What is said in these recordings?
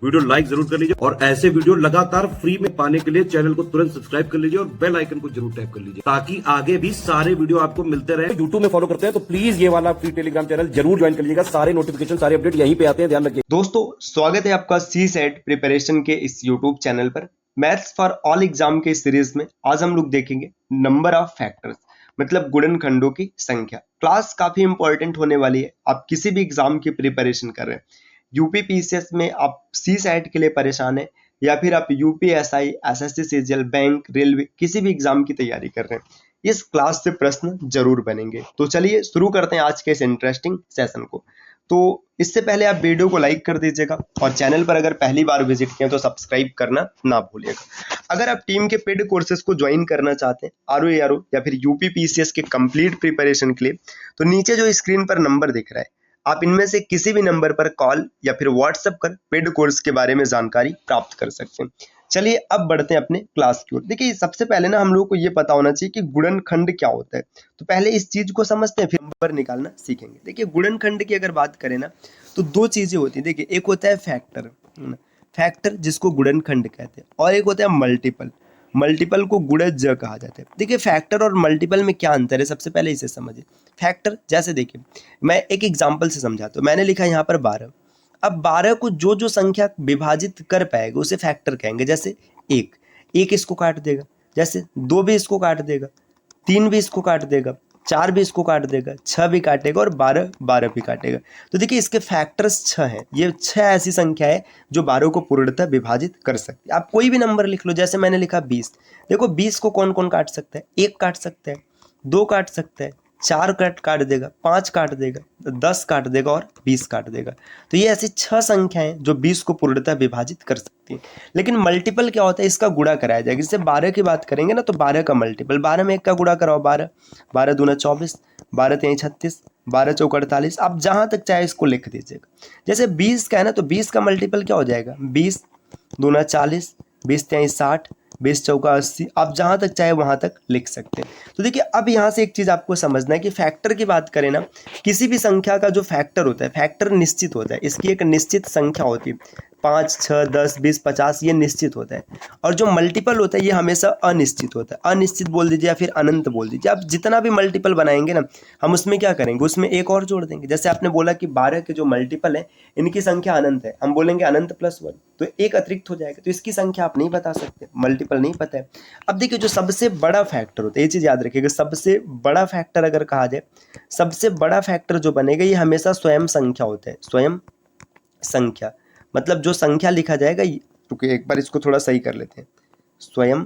Video like जरूर कर लीजिए और ऐसे वीडियो लगातार फ्री में पाने के लिए चैनल को तुरंत सब्सक्राइब कर लीजिए और बेल आइकन को जरूर टैप कर लीजिए ताकि आगे भी सारे वीडियो आपको मिलते रहे। यूट्यूब में फॉलो करते हैं तो प्लीज ये वाला फ्री टेलीग्राम चैनल जरूर ज्वाइन कर लीजिएगा। सारे नोटिफिकेशन सारे अपडेट यहीं पे आते हैं, ध्यान रखिए। दोस्तों, स्वागत है आपका सीसेट प्रिपरेशन के इस यूट्यूब चैनल पर। मैथ्स फॉर ऑल एग्जाम के सीरीज में आज हम लोग देखेंगे नंबर ऑफ फैक्टर्स, मतलब गुणनखंडों की संख्या। क्लास काफी इंपॉर्टेंट होने वाली है। आप किसी भी एग्जाम की प्रिपरेशन कर रहे हैं, यूपी पीसीएस में आप सीसेट के लिए परेशान है या फिर आप UPSI, SSC CGL, bank, railway किसी भी एग्जाम की तैयारी कर रहे हैं, इस क्लास से प्रश्न जरूर बनेंगे। तो चलिए शुरू करते हैं आज के इस इंटरेस्टिंग सेशन को। तो इससे पहले आप वीडियो को लाइक कर दीजिएगा और चैनल पर अगर पहली बार विजिट किए तो सब्सक्राइब करना ना भूलिएगा। अगर आप टीम के पेड कोर्सेज को ज्वाइन करना चाहते हैं आरओ या फिर यूपी पीसीएस के कंप्लीट प्रिपरेशन के लिए, तो नीचे जो स्क्रीन पर नंबर दिख रहा है, आप इनमें से किसी भी नंबर पर कॉल या फिर व्हाट्सएप कर पेड कोर्स के बारे में जानकारी प्राप्त कर सकते हैं। चलिए अब बढ़ते हैं अपने क्लास की ओर। देखिए, सबसे पहले ना हम लोग को ये पता होना चाहिए कि गुणनखंड क्या होता है। तो पहले इस चीज को समझते हैं, फिर नंबर निकालना सीखेंगे। देखिए, गुणनखंड की अगर बात करें ना तो दो चीजें होती हैं। देखिए, एक होता है फैक्टर जिसको गुणनखंड कहते हैं, और एक होता है मल्टीपल। मल्टीपल को गुणज कहा जाता है। देखिए, फैक्टर और मल्टीपल में क्या अंतर है, सबसे पहले इसे समझिए। फैक्टर, जैसे देखिए मैं एक एग्जांपल से समझाता हूँ। मैंने लिखा यहाँ पर 12। अब 12 को जो जो संख्या विभाजित कर पाएगा उसे फैक्टर कहेंगे। जैसे एक इसको काट देगा, जैसे 2 भी इसको काट देगा, 3 भी इसको काट देगा, 4 भी इसको काट देगा, 6 भी काटेगा और 12 भी काटेगा। तो देखिए, इसके फैक्टर्स 6 हैं। ये 6 ऐसी संख्या है जो 12 को पूर्णतः विभाजित कर सकती है। आप कोई भी नंबर लिख लो, जैसे मैंने लिखा 20। देखो, 20 को कौन कौन काट सकता है? 1 काट सकता है, 2 काट सकता है, 4 काट देगा, 5 काट देगा, 10 काट देगा और 20 काट देगा। तो ये ऐसी 6 संख्याएं जो 20 को पूर्णतः विभाजित कर सकती हैं। लेकिन मल्टीपल क्या होता है? इसका गुणा कराया जाएगा। जैसे 12 की बात करेंगे ना, तो 12 का मल्टीपल, 12 में 1 का गुणा कराओ, 12, 12 दूना 24, 12 तिया 36, 12 चौका 48। आप जहां तक चाहे इसको लिख दीजिएगा। जैसे 20 का है ना, तो 20 का मल्टीपल क्या हो जाएगा? 20 दूना 40, 20 तिया 60, 20 चौका 80। आप जहां तक चाहे वहां तक लिख सकते हैं। तो देखिए, अब यहां से एक चीज आपको समझना है कि फैक्टर की बात करें ना, किसी भी संख्या का जो फैक्टर होता है, फैक्टर निश्चित होता है। इसकी एक निश्चित संख्या होती है, 5, 6, 10, 20, 50, ये निश्चित होता है। और जो मल्टीपल होता है ये हमेशा अनिश्चित होता है। अनिश्चित बोल दीजिए या फिर अनंत बोल दीजिए। आप जितना भी मल्टीपल बनाएंगे ना, हम उसमें क्या करेंगे, उसमें एक और जोड़ देंगे। जैसे आपने बोला कि 12 के जो मल्टीपल है इनकी संख्या अनंत है, हम बोलेंगे अनंत प्लस 1, तो एक अतिरिक्त हो जाएगा। तो इसकी संख्या आप नहीं बता सकते, मल्टीपल नहीं पता है। अब देखिए, जो सबसे बड़ा फैक्टर होता है, ये चीज याद रखिएगा, सबसे बड़ा फैक्टर अगर कहा जाए, सबसे बड़ा फैक्टर जो बनेगा ये हमेशा स्वयं संख्या होता है। स्वयं संख्या मतलब जो संख्या लिखा जाएगा, रुकिए एक बार इसको थोड़ा सही कर लेते हैं। स्वयं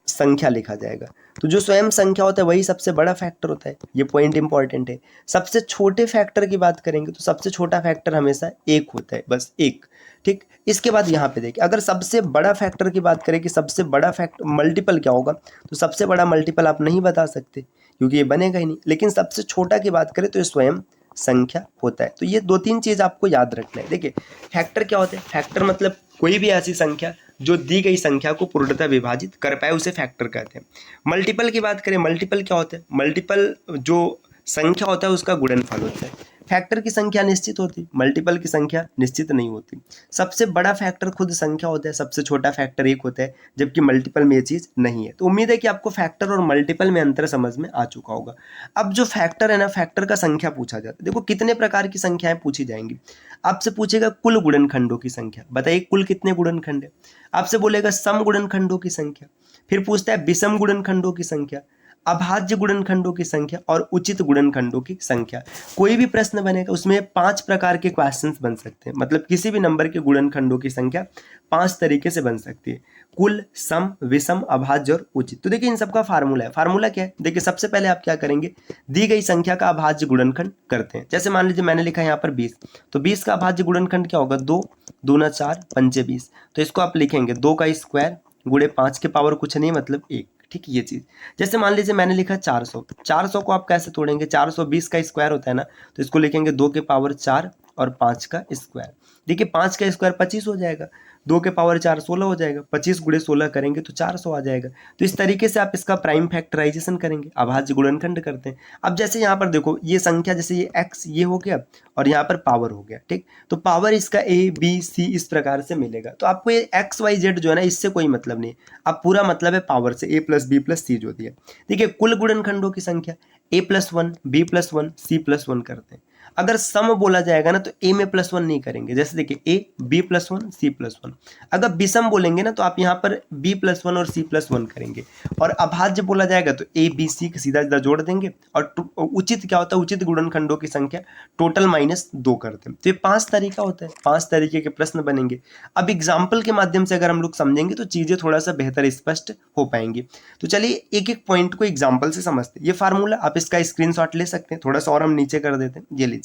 संख्या लिखा जाएगा, तो जो स्वयं संख्या होता है वही सबसे बड़ा फैक्टर होता है। ये पॉइंट इंपॉर्टेंट है। सबसे छोटे फैक्टर की बात करेंगे तो सबसे छोटा फैक्टर हमेशा 1 होता है, बस 1। ठीक, इसके बाद यहाँ पे देखिए, अगर सबसे बड़ा फैक्टर की बात करें कि सबसे बड़ा फैक्टर मल्टीपल क्या होगा, तो सबसे बड़ा मल्टीपल आप नहीं बता सकते क्योंकि ये बनेगा ही नहीं। लेकिन सबसे छोटा की बात करें तो ये स्वयं संख्या होता है। तो ये 2-3 चीज आपको याद रखना है। देखिए, फैक्टर क्या होता है? फैक्टर मतलब कोई भी ऐसी संख्या जो दी गई संख्या को पूर्णतः विभाजित कर पाए उसे फैक्टर कहते हैं। मल्टीपल की बात करें, मल्टीपल क्या होता है? मल्टीपल जो संख्या होता है उसका गुणनफल होता है। फैक्टर की संख्या निश्चित होती, मल्टीपल की संख्या निश्चित नहीं होती। सबसे बड़ा फैक्टर खुद संख्या होता है, सबसे छोटा फैक्टर 1 होता है, जबकि मल्टीपल में ये चीज नहीं है। तो उम्मीद है कि आपको फैक्टर और मल्टीपल में अंतर समझ में आ चुका होगा। अब जो फैक्टर है ना, फैक्टर का संख्या पूछा जाता है। देखो, कितने प्रकार की संख्याएं पूछी जाएंगी। आपसे पूछेगा कुल गुणनखंडों की संख्या, बताइए कुल कितने गुणनखंड है। आपसे बोलेगा सम गुणनखंडों की संख्या, फिर पूछता है विषम गुणनखंडों की संख्या, अभाज्य गुणनखंडों की संख्या और उचित गुणनखंडों की संख्या। कोई भी प्रश्न बनेगा उसमें 5 प्रकार के क्वेश्चंस बन सकते हैं। मतलब किसी भी नंबर के गुणनखंडों की संख्या 5 तरीके से बन सकती है, कुल, सम, विषम, अभाज्य और उचित। तो देखिए, इन सबका फार्मूला है। फार्मूला क्या है? देखिए, सबसे पहले आप क्या करेंगे, दी गई संख्या का अभाज्य गुणनखंड करते हैं। जैसे मान लीजिए मैंने लिखा है यहाँ पर 20, तो 20 का अभाज्य गुणनखंड क्या होगा? 2 दूना 4 पंचे 20। तो इसको आप लिखेंगे 2 का स्क्वायर गुणे 5 के पावर कुछ नहीं मतलब 1। ठीक, ये चीज। जैसे मान लीजिए मैंने लिखा 400, 400 को आप कैसे तोड़ेंगे? 420 का स्क्वायर होता है ना, तो इसको लिखेंगे 2 के पावर 4 और 5 का स्क्वायर। देखिए 5 का स्क्वायर 25 हो जाएगा, 2 के पावर 4 16 हो जाएगा, 25 गुणे 16 करेंगे तो 400 आ जाएगा। तो इस तरीके से आप इसका प्राइम फैक्टराइजेशन करेंगे, अभाज्य गुणनखंड करते हैं। अब जैसे यहाँ पर देखो ये संख्या, जैसे ये x ये हो गया और यहाँ पर पावर हो गया, ठीक। तो पावर इसका a b c इस प्रकार से मिलेगा। तो आपको ये x y z जो है ना, इससे कोई मतलब नहीं, अब पूरा मतलब है पावर से, a प्लस बी प्लस सी जो दिया। देखिए कुल गुणनखंडों की संख्या a plus 1 b plus 1 c plus 1 करते हैं। अगर सम बोला जाएगा ना तो a में प्लस 1 नहीं करेंगे, जैसे देखिए a b plus 1 c plus 1। अगर विषम बोलेंगे ना तो आप यहाँ पर b प्लस 1 और c प्लस 1 करेंगे। और अभाज्य बोला जाएगा तो a b c सीधा सीधा जोड़ देंगे। और उचित क्या होता है, उचित गुणनखंडों की संख्या टोटल माइनस 2 करते हैं। तो ये 5 तरीका होता है, 5 तरीके के प्रश्न बनेंगे। अब एग्जाम्पल के माध्यम से अगर हम लोग समझेंगे तो चीजें थोड़ा सा बेहतर स्पष्ट हो पाएंगी। तो चलिए एक एक पॉइंट को एग्जाम्पल से समझते हैं। ये फार्मूला आप इसका स्क्रीनशॉट ले सकते हैं, थोड़ा सा और हम नीचे कर देते हैं, ये लीजिए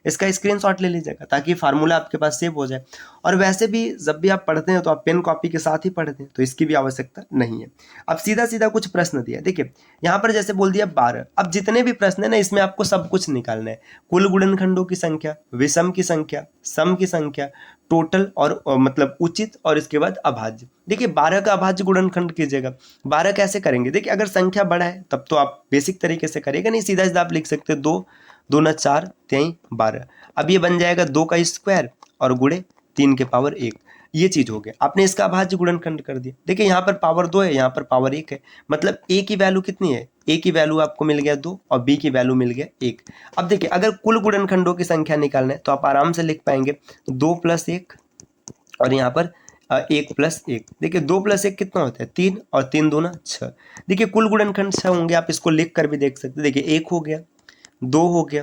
इसका स्क्रीनशॉट ले लीजिएगा ताकि फार्मूला आपके पास सेव हो जाए। और वैसे भी जब भी आप पढ़ते हैं तो आप पेन कॉपी के साथ ही पढ़ते हैं, तो इसकी भी आवश्यकता नहीं है। अब सीधा सीधा कुछ प्रश्न दिया, देखिए यहाँ पर जैसे बोल दिया 12। अब जितने भी प्रश्न है ना इसमें आपको सब कुछ निकालना है, कुल गुणनखंडों की संख्या, विषम की संख्या, सम की संख्या, टोटल और मतलब उचित, और इसके बाद अभाज्य। देखिए 12 का अभाज्य गुणनखंड कीजिएगा। 12 कैसे करेंगे, देखिए अगर संख्या बड़ा है तब तो आप बेसिक तरीके से करेगा, नहीं सीधा सीधा आप लिख सकते हैं 2 दूना 4 3 12। अब ये बन जाएगा 2 का स्क्वायर और गुणे 3 के पावर 1, ये चीज हो गया। आपने इसका अभाज्य गुणनखंड कर दिया। देखिए यहाँ पर पावर 2 है, यहाँ पर पावर 1 है, मतलब a की वैल्यू कितनी है, a की वैल्यू आपको मिल गया 2 और b की वैल्यू मिल गया 1। अब देखिए अगर कुल गुणनखंडों की संख्या निकालना है तो आप आराम से लिख पाएंगे 2 प्लस 1 और यहाँ पर 1 प्लस 1। देखिए 2 प्लस 1 कितना होता है 3 और 3 दूना 6। देखिए कुल गुणनखंड 6 होंगे, आप इसको लिख कर भी देख सकते हैं। देखिए 1 हो गया, 2 हो गया,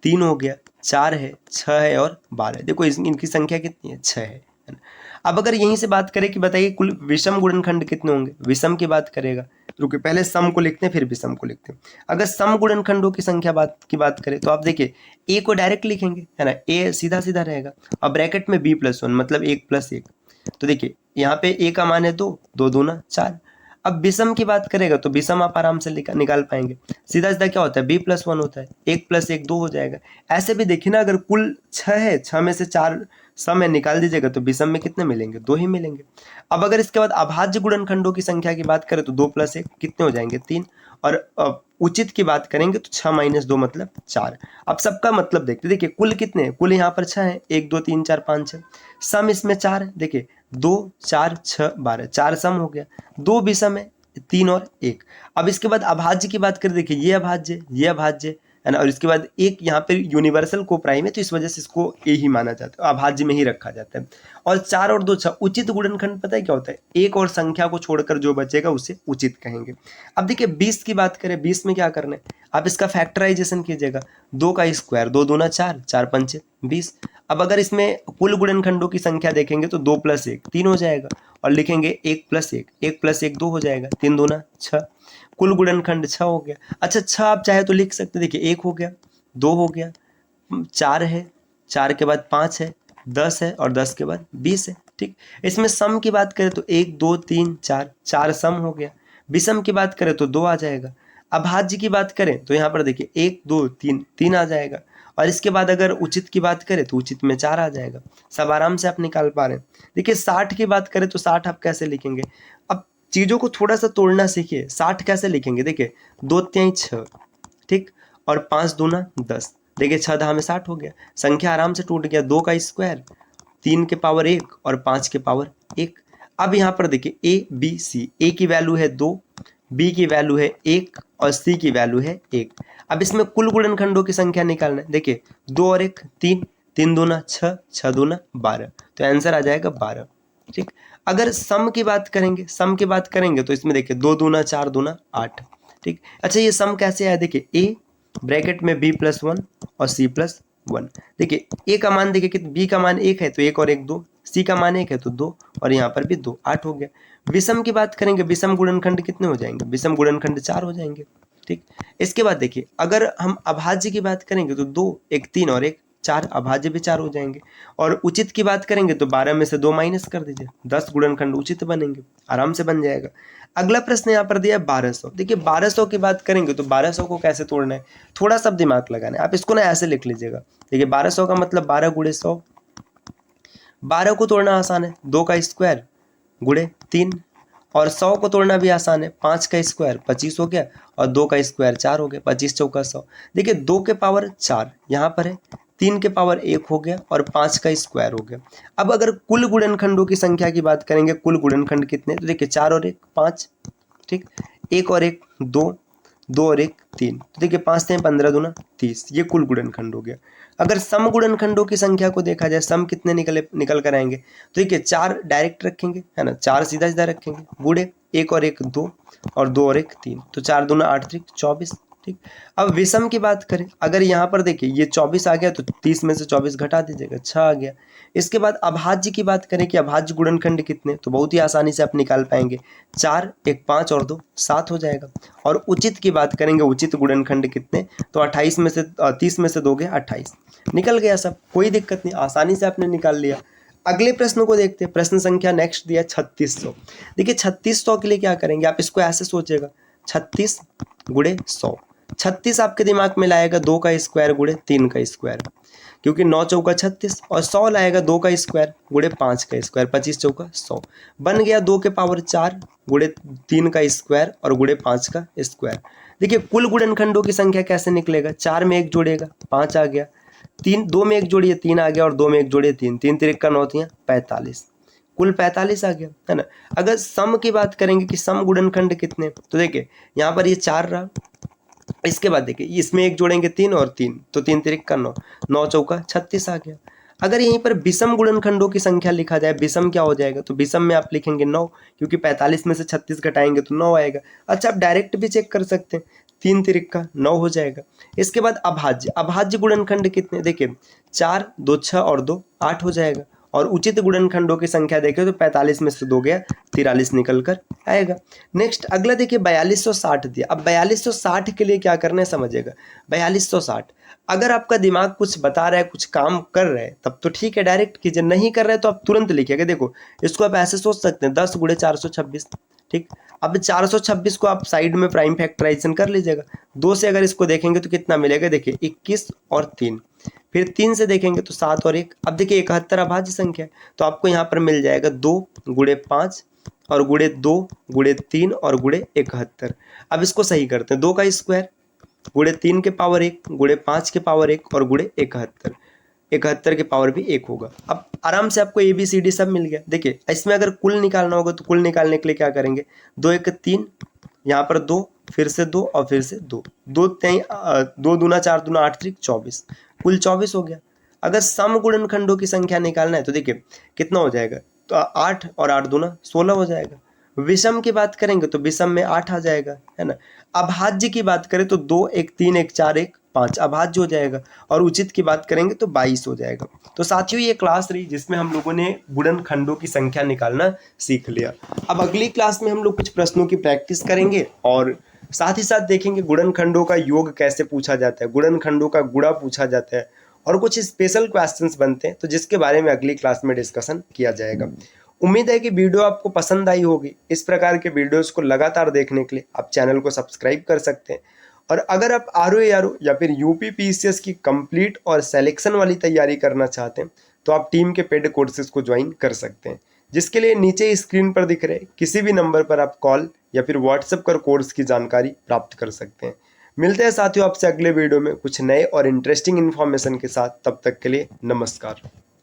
3 हो गया, 4 है, 6 है और 12 है। देखो इनकी संख्या कितनी है 6 है ना। अब अगर यहीं से बात करें कि बताइए कुल विषम गुणनखंड कितने होंगे, विषम की बात करेगा, रुकिए पहले सम को लिखते हैं फिर विषम को लिखते हैं। अगर सम गुणनखंडों की संख्या की बात करें तो आप देखिए a को डायरेक्ट लिखेंगे है ना, a सीधा सीधा रहेगा और ब्रैकेट में b प्लस 1 मतलब 1 प्लस 1। तो देखिए यहाँ पे a का मान है 2, 2 दूना 4। अब विषम की बात करेगा तो विषम आप आराम से निकाल पाएंगे, सीधा सीधा क्या होता है b प्लस 1 होता है, 1 प्लस 1 2 हो जाएगा। ऐसे भी देखिए ना अगर कुल 6 है, 6 में से 4 सम है निकाल दीजिएगा तो विषम में कितने मिलेंगे, 2 ही मिलेंगे। अब अगर इसके बाद अभाज्य गुणनखंडों की संख्या की बात करें तो 2 प्लस 1 कितने हो जाएंगे 3। और उचित की बात करेंगे तो 6 माइनस 2 मतलब 4। अब सबका मतलब देखते, देखिए कुल कितने हैं, कुल यहाँ पर 6 है, 1 2 3 4 5 6, सम इसमें 4 है। देखिए 2 4 6 12, 4 सम हो गया, 2 विषम है 3 और 1। अब इसके बाद अभाज्य की बात करें, देखिए ये अभाज्य है ना, और इसके बाद एक यहाँ पे यूनिवर्सल को प्राइम है तो इस वजह से इसको ए ही माना जाता है, अभाज्य में ही रखा जाता है। और 4 और 2 6 उचित गुणनखंड पता है क्या होता है, एक और संख्या को छोड़कर जो बचेगा उसे उचित कहेंगे। अब देखिए 20 की बात करें, 20 में क्या करना है, आप इसका फैक्टराइजेशन कीजिएगा, 2 का स्क्वायर 2 दूना 4, 4 पंचे 20। अब अगर इसमें कुल गुणनखंडों की संख्या देखेंगे तो 2 प्लस 1 3 हो जाएगा और लिखेंगे 1 प्लस 1, 1 प्लस 1 2 हो जाएगा, 3 दूना 6, कुल गुणनखंड 6 हो गया। अच्छा 6 आप चाहे तो लिख सकते, देखिए 1 हो गया, 2 हो गया, 4 है, 4 के बाद 5 है, 10 है और 10 के बाद 20 है, ठीक। इसमें सम की बात करें तो 1 2 3 4, 4 सम हो गया। विषम की बात करें तो 2 आ जाएगा। अभाज्य की बात करें तो यहाँ पर देखिए 1 2 3 3 आ जाएगा। और इसके बाद अगर उचित की बात करें तो उचित में 4 आ जाएगा। सब आराम से आप निकाल पा रहे हैं। देखिए 60 की बात करें तो 60 आप कैसे लिखेंगे, अब चीज़ों को थोड़ा सा तोड़ना सीखिए। 60 कैसे लिखेंगे, देखिए 2 3 6, ठीक, और 5 दूना 10, देखिए 6 दहा में 60 हो गया, संख्या आराम से टूट गया। 2 का स्क्वायर 3 के पावर 1 और 5 के पावर 1। अब यहाँ पर देखिए ए बी सी, ए की वैल्यू है 2, बी की वैल्यू है 1 और सी की वैल्यू है 1। अब इसमें कुल गुणनखंडों की संख्या निकालना है, देखिए 2 और 1 3, 3 दूना 6, 6 दूना 12, तो आंसर आ जाएगा 12, ठीक। अगर सम की बात करेंगे तो इसमें देखिए 2 दूना 4 दूना 8, ठीक। अच्छा ये सम कैसे आया, देखिए ए ब्रैकेट में b प्लस 1 और c प्लस 1। देखिए a का मान देखिए कि b का मान 1 है तो 1 और 1 2, c का मान 1 है तो 2 और यहाँ पर भी 2, 8 हो गया। विषम की बात करेंगे, विषम गुणनखंड कितने हो जाएंगे, विषम गुणनखंड 4 हो जाएंगे, ठीक। इसके बाद देखिए अगर हम अभाज्य की बात करेंगे तो 2 1 3 और 1 4, अभाज्य भी 4 हो जाएंगे। और उचित की बात करेंगे तो 12 में से 2 माइनस कर दीजिए, 10 गुणनखंड उचित बनेंगे, आराम से बन जाएगा। अगला प्रश्न यहाँ पर दिया 1200। देखिए 1200 की बात करेंगे तो 1200 को कैसे तोड़ना है, थोड़ा सा दिमाग लगाना है। आप इसको ना ऐसे लिख लीजिएगा, देखिए 1200 का मतलब 12 गुणे 100, 12 को तोड़ना आसान है, 2 का स्क्वायर गुणे 3, और 100 को तोड़ना भी आसान है, 5 का स्क्वायर 25 हो गया और 2 का स्क्वायर 4 हो गया, 25 चौका 100। देखिए 2 के पावर 4 यहाँ पर है, 3 के पावर 1 हो गया और 5 का स्क्वायर हो गया। अब अगर कुल गुणनखंडों की संख्या की बात करेंगे, कुल गुणनखंड कितने, तो देखिए 4 और 1 5, ठीक, 1 और 1 2, 2 और 1 3, तो देखिए 5 से 15 दूना 30, ये कुल गुणनखंड हो गया। अगर सम गुणनखंडों की संख्या को देखा जाए, सम कितने निकल कर आएंगे, तो देखिए 4 डायरेक्ट रखेंगे, है ना, 4 सीधा सीधा रखेंगे, गुणे 1 और 1 2 और 2 और 1 3, तो 4 दूना 8 3 24, ठीक। अब विषम की बात करें, अगर यहाँ पर देखिए ये 24 आ गया तो 30 में से 24 घटा दीजिएगा, 6 आ गया। इसके बाद अभाज्य की बात करें कि अभाज्य गुणनखंड कितने, तो बहुत ही आसानी से आप निकाल पाएंगे, 4 1 5 और 2 7 हो जाएगा। और उचित की बात करेंगे, उचित गुणनखंड कितने, तो 28 में से 30 में से दोगे 28, निकल गया सब, कोई दिक्कत नहीं, आसानी से आपने निकाल लिया। अगले प्रश्न को देखते हैं, प्रश्न संख्या नेक्स्ट दिया 3600। देखिए 3600 के लिए क्या करेंगे, आप इसको ऐसे सोचेगा, 36 गुणे 100, 36 आपके दिमाग में लाएगा 2 का स्क्वायर गुणे 3 का स्क्वायर, क्योंकि 9 चौका 36, और 100 लाएगा 2 का स्क्वायर गुणे 5 का स्क्वायर, 25 चौका 100, बन गया 2 के पावर 4 गुणे 3 का स्क्वायर और गुणे 5 का स्क्वायर। देखिए कुल गुणनखंडों की संख्या कैसे निकलेगा, 4 में 1 जोड़ेगा 5 आ गया, 2 में 1 जोड़िए 3 आ गया और 2 में 1 जोड़िए 3, 3 3 का 9 45, कुल 45 आ गया, है ना। अगर सम की बात करेंगे कि सम गुणनखंड कितने, तो देखिए यहाँ पर ये 4 रहा, इसके बाद देखिए इसमें 1 जोड़ेंगे 3 और 3, तो 3 3 का 9, 9 चौका 36 आ गया। अगर यहीं पर विषम गुणनखंडों की संख्या लिखा जाए, विषम क्या हो जाएगा, तो विषम में आप लिखेंगे 9, क्योंकि 45 में से 36 घटाएंगे तो 9 आएगा। अच्छा आप डायरेक्ट भी चेक कर सकते हैं, 3 3 का 9 हो जाएगा। इसके बाद अभाज्य, अभाज्य गुणनखंड कितने, देखिए 4 2 6 और 2 8 हो जाएगा। और उचित गुणनखंडों की संख्या देखें तो 45 में से 2 गया 43 निकल कर आएगा। नेक्स्ट अगला देखिए 4260 दिया। अब 4260 के लिए क्या करना है समझिएगा, 4260 अगर आपका दिमाग कुछ बता रहा है, कुछ काम कर रहा है, तब तो ठीक है डायरेक्ट कीजिए, नहीं कर रहा है तो आप तुरंत लिखिएगा। देखो इसको आप ऐसे सोच सकते हैं 10 गुणे 426, ठीक। अब 426 को आप साइड में प्राइम फैक्टराइजेशन कर लीजिएगा, 2 से अगर इसको देखेंगे तो कितना मिलेगा, देखिए 21 और 3, फिर 3 से देखेंगे तो 7 और 1। अब देखिए 71 अभाज्य संख्या है, तो आपको यहाँ पर मिल जाएगा 2 गुणे 5 और गुणे 2 गुणे 3 और गुणे 71। अब इसको सही करते हैं, 2 का स्क्वायर गुणे 3 के पावर 1 गुणे 5 के पावर 1 और गुणे 71, 71 के पावर भी 1 होगा। अब आराम से आपको ABCD सब मिल गया। देखिए इसमें अगर कुल निकालना होगा तो कुल निकालने के लिए क्या करेंगे, 2 1 3, यहाँ पर 2, फिर से 2 और फिर से 2, 2 दूना 4 दूना 8 3 24, कुल 24 हो गया। अगर सम गुणनखंडों की संख्या निकालना है तो देखिए कितना हो जाएगा, तो 8 और 8 दूना 16 हो जाएगा। विषम की बात करेंगे तो विषम में 8 आ जाएगा, है ना। अभाज्य की बात करें तो 2 1 3 1 4 1 5 अभाज्य हो जाएगा, और उचित की बात करेंगे तो 22 हो जाएगा। तो साथियों ये क्लास रही जिसमें हम लोगों ने गुणनखंडों की संख्या निकालना सीख लिया। अब अगली क्लास में हम लोग कुछ प्रश्नों की प्रैक्टिस करेंगे और साथ ही साथ देखेंगे गुणनखंडों का योग कैसे पूछा जाता है, गुणनखंडों का गुणा पूछा जाता है, और कुछ स्पेशल क्वेश्चंस बनते हैं तो जिसके बारे में अगली क्लास में डिस्कशन किया जाएगा। उम्मीद है कि वीडियो आपको पसंद आई होगी। इस प्रकार के वीडियोस को लगातार देखने के लिए आप चैनल को सब्सक्राइब कर सकते हैं, और अगर आप RO या फिर UP PCS की कंप्लीट और सिलेक्शन वाली तैयारी करना चाहते हैं तो आप टीम के पेड कोर्सेज को ज्वाइन कर सकते हैं, जिसके लिए नीचे स्क्रीन पर दिख रहे किसी भी नंबर पर आप कॉल या फिर व्हाट्सएप कर कोर्स की जानकारी प्राप्त कर सकते हैं। मिलते हैं साथियों आपसे अगले वीडियो में कुछ नए और इंटरेस्टिंग इन्फॉर्मेशन के साथ, तब तक के लिए नमस्कार।